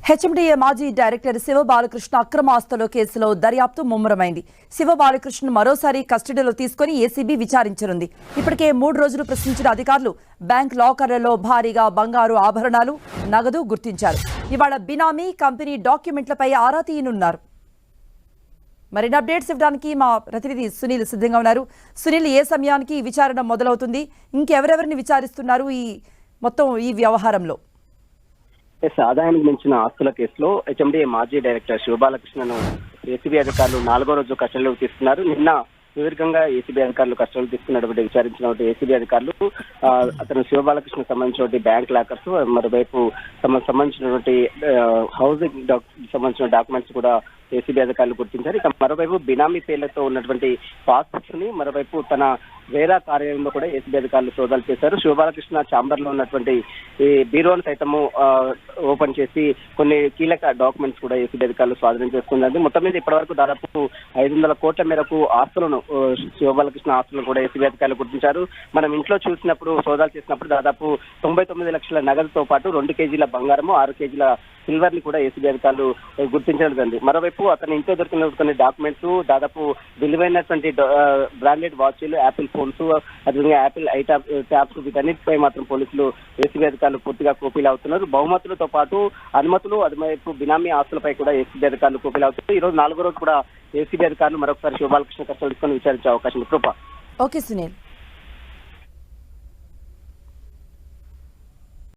HMDA మాజీ director Shiva Balakrishna అక్రమ ఆస్తుల కేసులో దర్యాప్తు ముమ్మరమైంది. శివ బాలకృష్ణ మరోసారి కస్టడీలో తీసుకుని ఏసీబీ విచారించనుంది. ఇప్పటికే 3 రోజులు ప్రశ్నించిన అధికారులు బ్యాంక్ లాకర్లలో భారీగా బంగారు ఆభరణాలు, నగదు గుర్తించారు. ఇవాళ బినామీ కంపెనీ డాక్యుమెంట్లపై ఆరా తీయనున్నారు. మరిన్ని అప్డేట్స్ ఇవ్వడానికి మా ప్రతినిధి సునీల్ సిద్ధంగా ఉన్నారు. సునీల్, ఏ సమయానికి విచారణ మొదలవుతుంది? ఇంకెవరెవరిని విచారిస్తున్నారు ఈ వ్యవహారంలో? ఆదాయానికి మించిన ఆస్తుల కేసులో హెచ్ఎండిఏ మాజీ డైరెక్టర్ శివబాలకృష్ణను ఏసీబీ అధికారులు 4వ రోజు కస్టడీలోకి తీసుకున్నారు. నిన్న సుదీర్ఘంగా ఏసీబీ అధికారులు కస్టడీలో తీసుకున్నటువంటి విచారించినటువంటి ఏసీబీ అధికారులు అతను శివబాలకృష్ణ సంబంధించినటువంటి బ్యాంక్ లాకర్స్, మరోవైపు సంబంధించినటువంటి హౌసింగ్ సంబంధించిన డాక్యుమెంట్స్ కూడా ఏసీబీ అధికారులు గుర్తించారు. ఇక మరోవైపు బినామీ పేర్లతో ఉన్నటువంటి పాస్బుక్స్ ని, మరోవైపు తన వేరే కార్యాలయంలో కూడా ఏసీబీ అధికారులు సోదాలు చేశారు. శివబాలకృష్ణ ఛాంబర్ లో ఉన్నటువంటి ఈ బీరోను సైతము ఓపెన్ చేసి కొన్ని కీలక డాక్యుమెంట్స్ కూడా ఏసీబీ అధికారులు స్వాధీనం చేసుకున్నారు. మొత్తం మీద ఇప్పటివరకు దాదాపు 500 కోట్ల మేరకు ఆస్తులను, శివబాలకృష్ణ ఆస్తులను కూడా ఏసీబీ అధికారులు గుర్తించారు. మనం ఇంట్లో చూసినప్పుడు, సోదాలు చేసినప్పుడు దాదాపు 99 లక్షల నగదుతో పాటు 2 కేజీల బంగారము, 6 కేజీల సిల్వర్ ని కూడా ఏసీబీ అధికారులు గుర్తించడం జరిగింది. మరోవైపు అతని ఇంట్లో దొరికిన కొన్ని డాక్యుమెంట్స్, దాదాపు విలువైనటువంటి బ్రాండెడ్ వాచ్లు, యాపిల్ ఫోన్స్, అదేవిధంగా యాపిల్ ట్యాబ్స్, వీటన్నిటిపై మాత్రం పోలీసులు ఏసీబీ అధికారులు పూర్తిగా కోపీలు అవుతున్నారు. బహుమతులతో పాటు అనుమతులు, అటువైపు బినామీ ఆస్తులపై కూడా ఏసీబీ అధికారులు కోపీలు అవుతున్నారు. ఈ రోజు 4వ రోజు కూడా ఏసీబీ అధికారులు మరొకసారి శివబాలకృష్ణ కస్టడీలో తీసుకొని విచారించే అవకాశం ఉంది. కృప. ఓకే సునీల్.